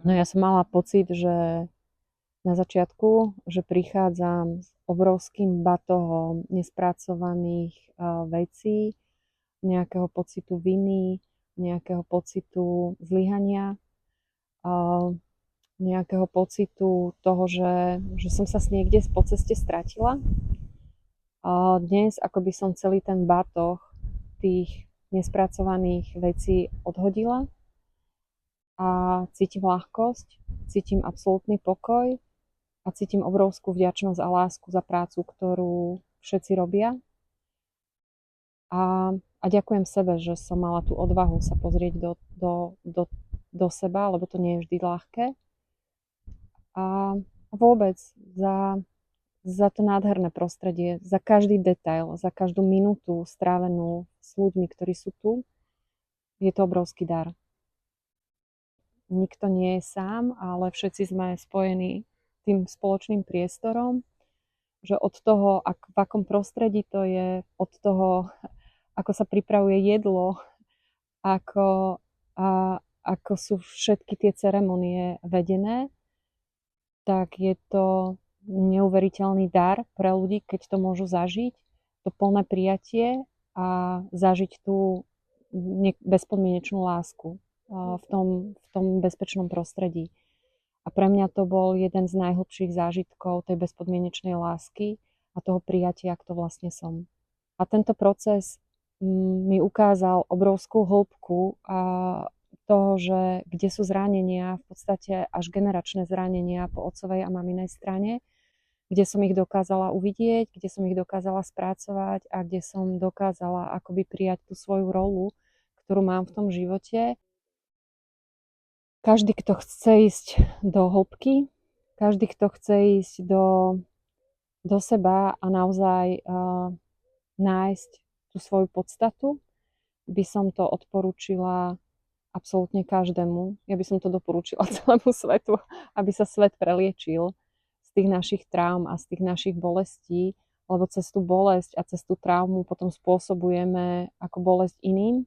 No ja som mala pocit, že na začiatku, že prichádzam s obrovským batohom nespracovaných vecí, nejakého pocitu viny, nejakého pocitu zlyhania, a nejakého pocitu toho, že som sa niekde po ceste stratila. A dnes ako by som celý ten batoh tých nespracovaných vecí odhodila a cítim ľahkosť, cítim absolútny pokoj a cítim obrovskú vďačnosť a lásku za prácu, ktorú všetci robia. A ďakujem sebe, že som mala tú odvahu sa pozrieť do seba, lebo to nie je vždy ľahké. A vôbec za to nádherné prostredie, za každý detail, za každú minútu strávenú s ľuďmi, ktorí sú tu, je to obrovský dar. Nikto nie je sám, ale všetci sme spojení tým spoločným priestorom, že od toho, v akom prostredí to je, od toho, ako sa pripravuje jedlo, ako, ako sú všetky tie ceremonie vedené, tak je to neuveriteľný dar pre ľudí, keď to môžu zažiť, to plné prijatie a zažiť tú bezpodmienečnú lásku v tom bezpečnom prostredí. A pre mňa to bol jeden z najhlbších zážitkov tej bezpodmienečnej lásky a toho prijatia, kto vlastne som. A tento proces mi ukázal obrovskú hĺbku toho, že kde sú zranenia, v podstate až generačné zranenia po otcovej a maminej strane, kde som ich dokázala uvidieť, kde som ich dokázala spracovať a kde som dokázala akoby prijať tú svoju rolu, ktorú mám v tom živote. Každý, kto chce ísť do hĺbky, každý, kto chce ísť do seba a naozaj nájsť tú svoju podstatu, by som to odporúčila absolútne každému. Ja by som to doporučila celému svetu, aby sa svet preliečil z tých našich traum a z tých našich bolestí, lebo cez tú bolesť a cez tú traumu potom spôsobujeme ako bolesť iným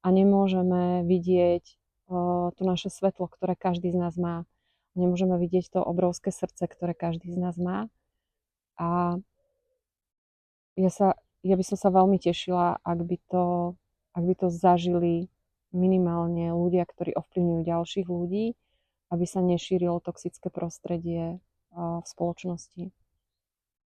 a nemôžeme vidieť to naše svetlo, ktoré každý z nás má. Nemôžeme vidieť to obrovské srdce, ktoré každý z nás má. A ja by som sa veľmi tešila, ak by to zažili minimálne ľudia, ktorí ovplyvňujú ďalších ľudí, aby sa nešírilo toxické prostredie v spoločnosti.